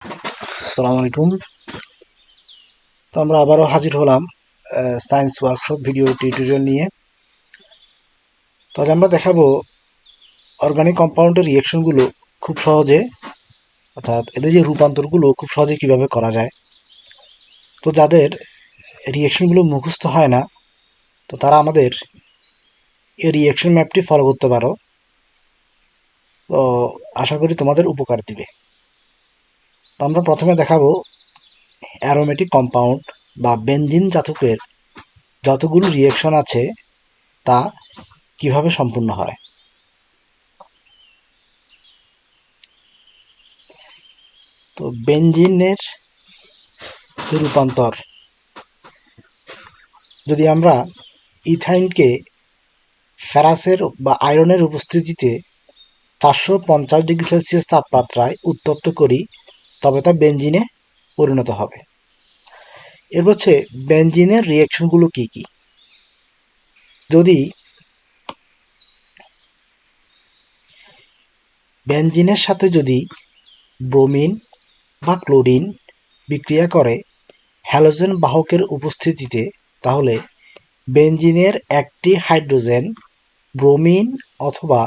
আসসালামু আলাইকুম। তো আমরা আবারও হাজির হলাম সায়েন্স ওয়ার্কশপ ভিডিও টিউটোরিয়াল নিয়ে। তো আজ আমরা দেখাবো অর্গানিক কম্পাউন্ডের রিয়েকশনগুলো খুব সহজে, অর্থাৎ এদের যে রূপান্তরগুলো খুব সহজে কিভাবে করা যায়। তো যাদের রিয়েকশনগুলো মুখস্থ হয় না, তো তারা আমাদের এই রিয়েকশন ম্যাপটি ফলো করতে পারো। তো আশা করি তোমাদের উপকার দিবে। তো আমরা প্রথমে দেখাবো অ্যারোমেটিক কম্পাউন্ড বা বেনজিন জাতকের যতগুলো রিয়েকশন আছে তা কিভাবে সম্পূর্ণ হয়। তো বেনজিনের রূপান্তর, যদি আমরা ইথাইনকে ফেরাসের বা আয়রনের উপস্থিতিতে 450 ডিগ্রি সেলসিয়াস তাপমাত্রায় উত্তপ্ত করি, তবে তা বেনজিনে পরিণত হবে। এর হচ্ছে বেনজিনের রিয়েকশনগুলো কি কি। যদি বেনজিনের সাথে যদি ব্রোমিন বা ক্লোরিন বিক্রিয়া করে হ্যালোজেন বাহকের উপস্থিতিতে, তাহলে বেনজিনের একটি হাইড্রোজেন ব্রোমিন অথবা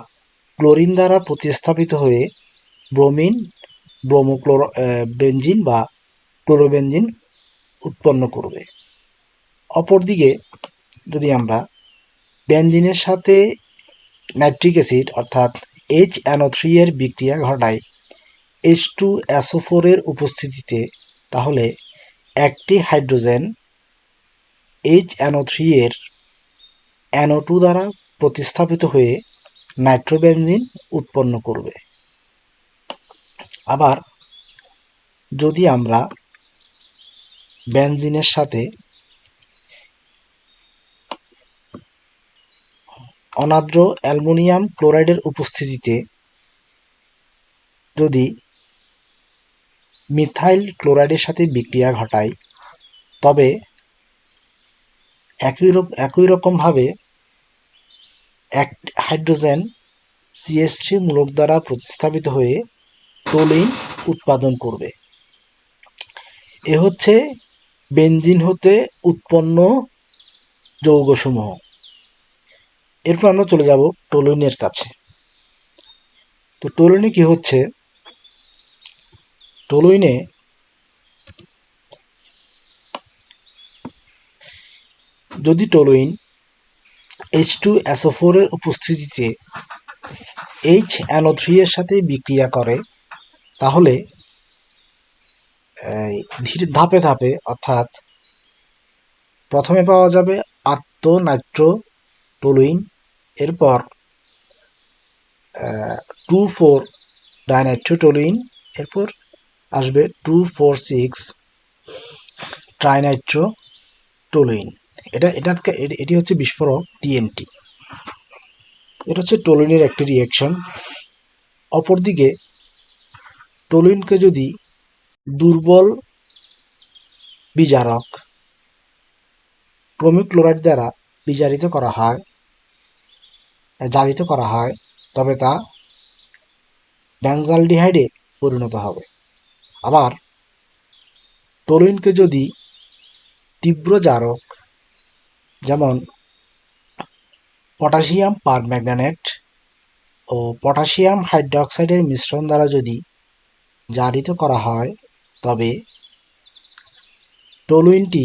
ক্লোরিন দ্বারা প্রতিস্থাপিত হয়ে ব্রোমিন বেনজিন বা ক্লোরোবেনজিন উৎপন্ন করবে। অপরদিকে যদি আমরা বেনজিনের সাথে নাইট্রিক অ্যাসিড অর্থাৎ HNO3 এর বিক্রিয়া ঘটাই H2SO4 এর উপস্থিতিতে, তাহলে একটি হাইড্রোজেন HNO3 এর NO2 দ্বারা প্রতিস্থাপিত হয়ে নাইট্রোবেনজিন উৎপন্ন করবে। আবার যদি আমরা বেনজিনের সাথে অনার্দ্র অ্যালুমিনিয়াম ক্লোরাইডের উপস্থিতিতে যদি মিথাইল ক্লোরাইডের সাথে বিক্রিয়া ঘটাই, তবে একই রকমভাবে এক হাইড্রোজেন CH3 মূলক দ্বারা প্রতিস্থাপিত হয়ে টোলিন উৎপাদন করবে। এ হচ্ছে বেনজিন হতে উৎপন্ন যৌগসমূহ। এরপর আমরা চলে যাব টোলুইনের কাছে। তো টোলুইনে কি হচ্ছে, টোলুইনে যদি টলুইন H2SO4 এর উপস্থিতিতে HNO3 এর সাথে বিক্রিয়া করে, তাহলে ধাপে ধাপে, অর্থাৎ প্রথমে পাওয়া যাবে নাইট্রো টলুইন, এরপর 2,4 ডাইনাইট্রোটলুইন, এরপর আসবে 2,4,6 ট্রাইনাইট্রোটলুইন। এটি হচ্ছে বিস্ফোরক TNT। এটা হচ্ছে টলুইনের একটি রিয়েকশন। অপরদিকে টলুইনকে যদি দুর্বল বিজারক ক্রোমিক ক্লোরাইড দ্বারা জারিত করা হয়, তবে তা বেনজালডিহাইডে পরিণত হবে। আবার টলুইনকে যদি তীব্র জারক যেমন পটাশিয়াম পারম্যাঙ্গানেট ও পটাশিয়াম হাইড্রোক্সাইডের মিশ্রণ দ্বারা যদি জারিত করা হয়, তবে টলুইনটি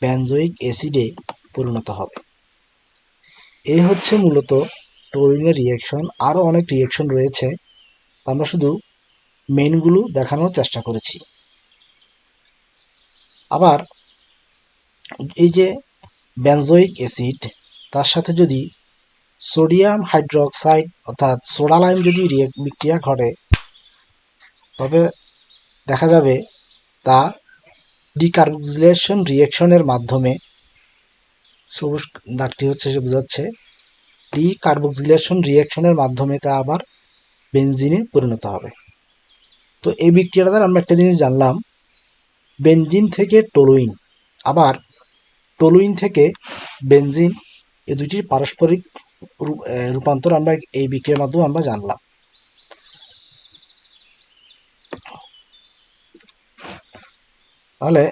বেনজোইক অ্যাসিডে পরিণত হবে। এই হচ্ছে মূলত টলুইনের রিয়েকশন। আরও অনেক রিয়েকশন রয়েছে, আমরা শুধু মেইনগুলো দেখানোর চেষ্টা করেছি। আবার এই যে বেনজোইক অ্যাসিড, তার সাথে যদি সোডিয়াম হাইড্রোক্সাইড অর্থাৎ সোডা লাইম যদি বিক্রিয়া ঘটে, তবে দেখা যাবে তা ডিকার্বক্সিলেশন রিয়েকশনের মাধ্যমে, সবুজ দাগটি হচ্ছে সে বোঝাচ্ছে ডিকার্বক্সিলেশন রিয়েকশনের মাধ্যমে তা আবার বেনজিনে পরিণত হবে। তো এই বিক্রিয়াটা দ্বারা আমরা একটা জিনিস জানলাম, বেনজিন থেকে টলুইন, আবার টলুইন থেকে বেনজিন, এই দুইটির পারস্পরিক রূপান্তর আমরা এই বিক্রিয়ার মাধ্যমে আমরা জানলাম। তাহলে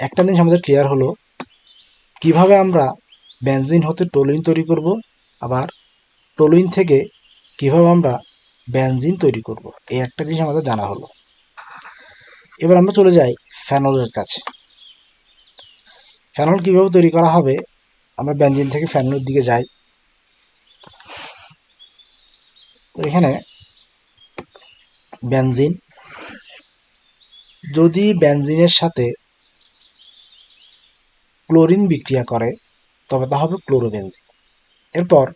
একটা জিনিস আমাদের ক্লিয়ার হলো কিভাবে আমরা বেনজিন হতে টলুইন তৈরি করব, আবার টলুইন থেকে কিভাবে আমরা বেনজিন তৈরি করব, এই একটা জিনিস আমাদের জানা হলো। এবার আমরা চলে যাই ফেনলের কাছে। ফেনল কিভাবে তৈরি করা হবে, আমরা বেনজিন থেকে ফেনলের দিকে যাই। তো এখানে বেনজিন, যদি বেনজিনের সাথে ক্লোরিন বিক্রিয়া করে তবে তা হবে ক্লোরোবেনজিন। এরপর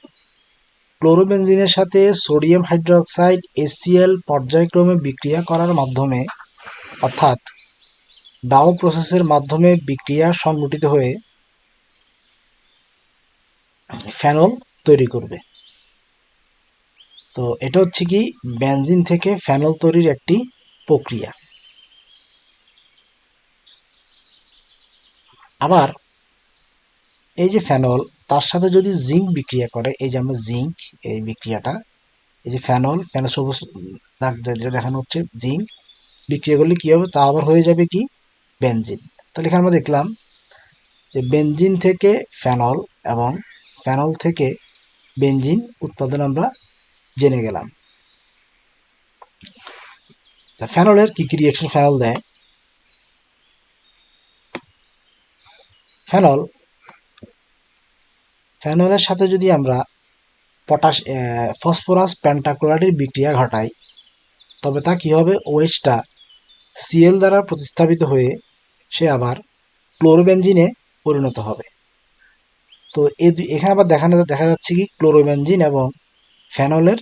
ক্লোরোবেনজিনের সাথে সোডিয়াম হাইড্রোক্সাইড HCl পর্যায়ক্রমে বিক্রিয়া করার মাধ্যমে, অর্থাৎ ডাও প্রসেসের মাধ্যমে বিক্রিয়া সংঘটিত হয়ে ফেনল তৈরি করবে। তো এটা হচ্ছে কি বেনজিন থেকে ফেনল তৈরির একটি প্রক্রিয়া। আবার এই যে ফেনল, তার সাথে যদি জিঙ্ক বিক্রিয়া করে, এই যে আমরা জিঙ্ক, এই বিক্রিয়াটা, এই যে ফেনল সবুজ দাগ যেটা দেখানো হচ্ছে, জিঙ্ক বিক্রিয়া করলে কি হবে, তা আবার হয়ে যাবে কি বেনজিন। তাহলে এখানে আমরা দেখলাম যে বেনজিন থেকে ফেনল এবং ফেনল থেকে বেনজিন উৎপাদন আমরা জেনে গেলাম। ফেনলের কি কি রিয়াকশন ফেনল দেয়? ফেনলের সাথে যদি আমরা ফসফরাস পেন্টাক্লোরাইডের বিক্রিয়া ঘটাই তবে তা কি হবে, ওএইচটা Cl দ্বারা প্রতিস্থাপিত হয়ে সে আবার ক্লোরোবেনজিনে পরিণত হবে। তো এখানে আবার দেখা যাচ্ছে কি ক্লোরোবেনজিন এবং ফেনলের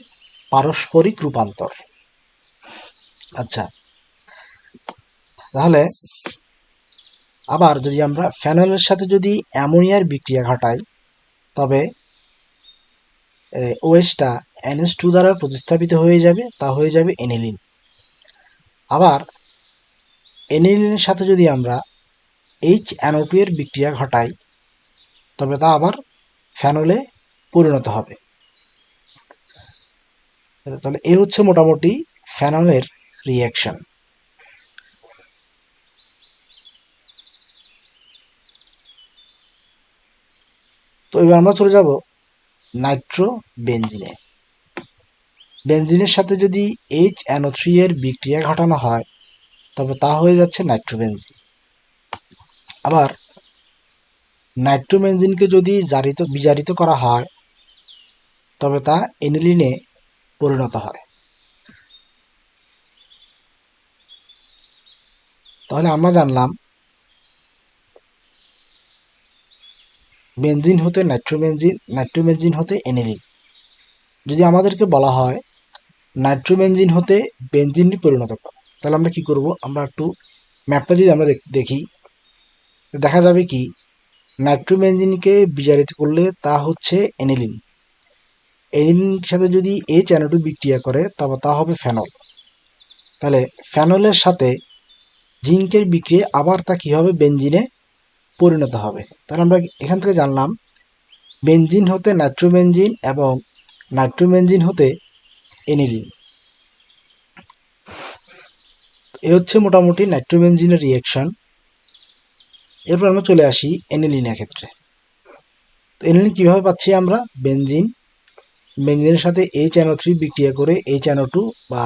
পারস্পরিক রূপান্তর। আচ্ছা, তাহলে আবার যদি আমরা ফেনলের সাথে যদি অ্যামোনিয়ার বিক্রিয়া ঘটাই তবে ওএইচটা NH2 দ্বারা প্রতিস্থাপিত হয়ে যাবে, তা হয়ে যাবে এনিলিন। আবার এনিলিনের সাথে যদি আমরা HNO2 এর বিক্রিয়া ঘটাই তবে তা আবার ফেনলে পরিণত হবে। তাহলে এই হচ্ছে মোটামুটি ফেনলের রিয়াকশন। তো এবার আমরা চলে যাব নাইট্রোবেনজিনে। বেনজিনের সাথে যদি HNO3 এর বিক্রিয়া ঘটানো হয় তবে তা হয়ে যাচ্ছে নাইট্রোবেনজিন। আবার নাইট্রোবেনজিনকে যদি বিজারিত করা হয় তবে তা এনিলিনে পরিণত হয়। তাহলে আমরা জানলাম বেনজিন হতে নাইট্রোবেনজিন হতে এনিলিন। যদি আমাদেরকে বলা হয় নাইট্রোবেনজিন হতে বেনজিন পরিণত করো, তাহলে আমরা কি করব, আমরা একটু ম্যাপটা যদি আমরা দেখি, দেখা যাবে কি নাইট্রোবেনজিনকে বিজারিত করলে তা হচ্ছে এনিলিন। এনিলিনের সাথে যদি HNO2 বিক্রিয়া করে তবে তা হবে ফেনল। তাহলে ফেনলের সাথে জিঙ্কের বিক্রিয়া আবার তা কি হবে, বেনজিনে পরিণত হবে। তাহলে আমরা এখান থেকে জানলাম বেনজিন হতে নাইট্রোবেনজিন এবং নাইট্রোবেনজিন হতে এনিলিন। এ হচ্ছে মোটামুটি নাইট্রোবেনজিনের রিয়াকশন। এরপর আমরা চলে আসি এনিলিনের ক্ষেত্রে। তো এনিলিন কীভাবে পাচ্ছি আমরা, বেনজিনের সাথে HNO3 বিক্রিয়া করে HNO2 বা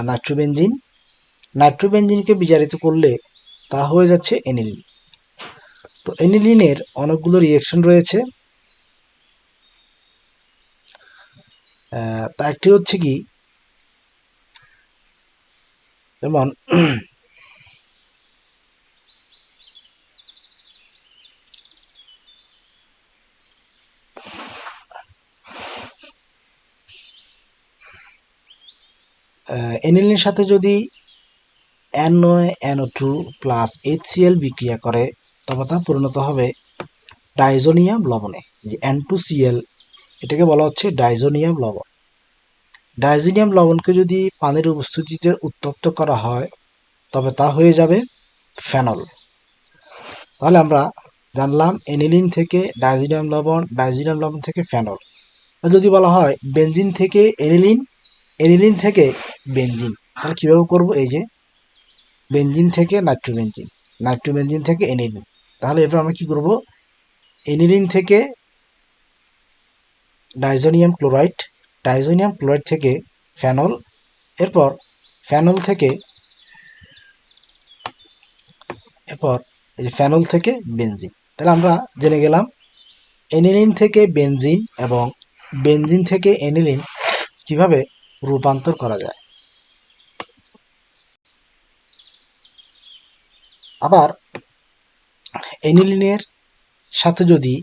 নাইট্রোবেনজিনকে বিজারিত করলে তা হয়ে যাচ্ছে এনিলিন। তো এনিলিনের অনেকগুলো রিয়াকশন রয়েছে। তা একটি হচ্ছে কি, যেমন এনিলিনের সাথে যদি NaNO2 প্লাস HCl বিক্রিয়া করে তবে তা পরিণত হবে ডাইজোনিয়াম লবণে। যে N2Cl, এটাকে বলা হচ্ছে ডাইজোনিয়াম লবণ। ডাইজোনিয়াম লবণকে যদি পানির উপস্থিতিতে উত্তপ্ত করা হয় তবে তা হয়ে যাবে ফেনল। তাহলে আমরা জানলাম এনিলিন থেকে ডাইজোনিয়াম লবণ থেকে ফেনল। যদি বলা হয় বেনজিন থেকে এনিলিন থেকে বেনজিন, তাহলে কীভাবে করব, এই যে বেনজিন থেকে নাইট্রোবেনজিন, নাইট্রোবেনজিন থেকে এনিলিন। তাহলে এবার আমরা কি করব, এনিলিন থেকে ডাইজোনিয়াম ক্লোরাইড থেকে ফেনল, এরপর ফেনল থেকে ফেনল থেকে বেনজিন। তাহলে আমরা জেনে গেলাম এনিলিন থেকে বেনজিন এবং বেনজিন থেকে এনিলিন কিভাবে রূপান্তর করা যায়। আবার এনিলিনের সাথে যদি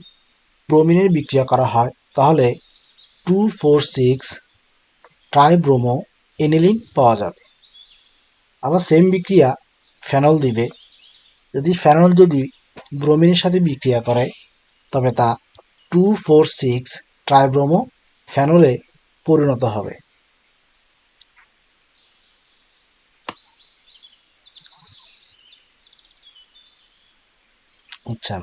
ব্রোমিনের বিক্রিয়া করা হয় তাহলে 2,4,6 ট্রাইব্রোমো এনিলিন পাওয়া যাবে। আবার সেম বিক্রিয়া ফেনল দিবে। ফেনল যদি ব্রোমিনের সাথে বিক্রিয়া করে তবে তা 2,4,6 ট্রাইব্রোমো ফেনলে পরিণত হবে। আচ্ছা,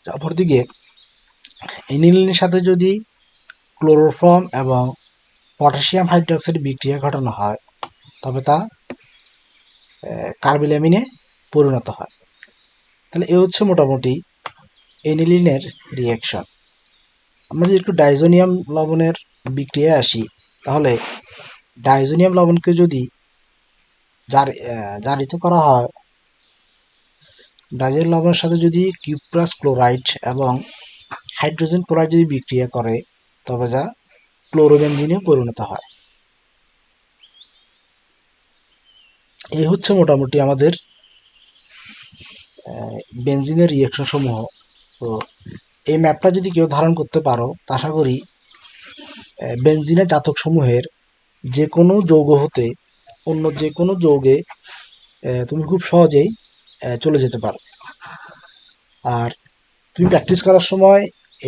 অপরদিকে এনিলিনের সাথে যদি ক্লোরোফর্ম এবং পটাশিয়াম হাইড্রোক্সাইড বিক্রিয়া ঘটানো হয় তবে তা কার্বিলামিনে পরিণত হয়। তাহলে এ হচ্ছে মোটামুটি এনিলিনের রিয়াকশন। আমরা যদি একটু ডাইজোনিয়াম লবণের বিক্রিয়ায় আসি তাহলে ডাইজোনিয়াম লবণকে যদি জারিত করা হয়, ডাইজোনিয়াম লবণের সাথে যদি কিউপ্রাস ক্লোরাইড এবং হাইড্রোজেন ক্লোরাইড যদি বিক্রিয়া করে তবে যা ক্লোরোবেনজিনে পরিণত হয়। এই হচ্ছে মোটামুটি আমাদের বেনজিনের রিয়াকশন সমূহ। তো এই ম্যাপটা যদি কেউ ধারণ করতে পারো তা আশা করি বেনজিনের জাতক সমূহের যে কোনো যৌগ হতে অন্য যে কোনো যৌগে তুমি খুব সহজেই চলে যেতে পারো। আর তুমি প্র্যাকটিস করার সময়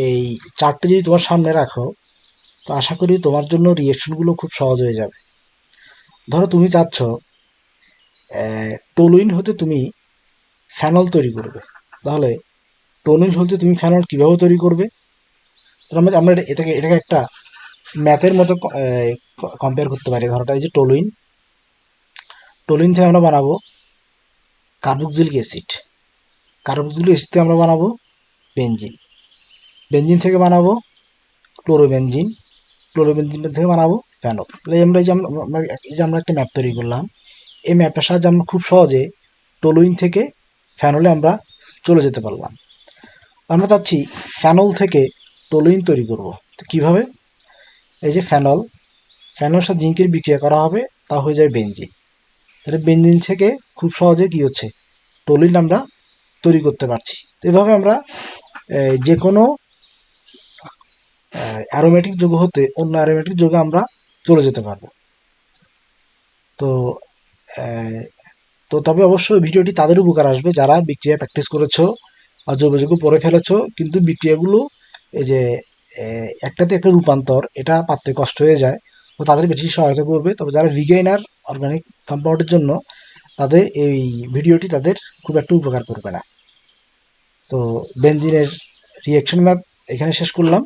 এই চার্টটি যদি তোমার সামনে রাখো তো আশা করি তোমার জন্য রিয়েকশনগুলো খুব সহজ হয়ে যাবে। ধরো তুমি চাচ্ছ টলুইন হতে তুমি ফেনল তৈরি করবে, তাহলে টলুইন হতে তুমি ফেনল কীভাবে তৈরি করবে? আমরা এটাকে একটা ম্যাথের মতো কম্পেয়ার করতে পারি। ধরোটা এই যে টলুইন থেকে আমরা বানাবো কার্বক্সিলিক অ্যাসিড থেকে আমরা বানাবো বেনজিন থেকে বানাবো ক্লোরোবেনজিন থেকে বানাবো ফেনল। আমরা আমরা একটা ম্যাপ তৈরি করলাম। এই ম্যাপটার সাহায্যে আমরা খুব সহজে টলুইন থেকে ফেনলে আমরা চলে যেতে পারলাম। আমরা চাচ্ছি ফেনল থেকে টলুইন তৈরি করব, তো কীভাবে? এই যে ফেনলের সাথে জিঙ্কের বিক্রিয়া করা হবে, তা হয়ে যায় বেনজিন। তাহলে বেনজিন থেকে খুব সহজে কী হচ্ছে, টলুইন আমরা তৈরি করতে পারছি। তো এভাবে আমরা যে কোনো অ্যারোমেটিক যৌগ হতে অন্য অ্যারোমেটিক যৌগে আমরা চলে যেতে পারবো। তো তবে অবশ্যই ভিডিওটি তাদের উপকার আসবে যারা বিক্রিয়া প্র্যাকটিস করেছো আর যৌগ পরে ফেলেছো, কিন্তু বিক্রিয়াগুলো এই যে একটাতে একটা রূপান্তর এটা পারতে কষ্ট হয়ে যায়, তো তাদের বেশি সহায়তা করবে। তবে যারা বিগিনার অর্গানিক কম্পাউন্ডের জন্য তাদের এই ভিডিওটি তাদের খুব একটা উপকার করবে না। তো বেনজিনের রিয়াকশন ম্যাপ এখানে শেষ করলাম।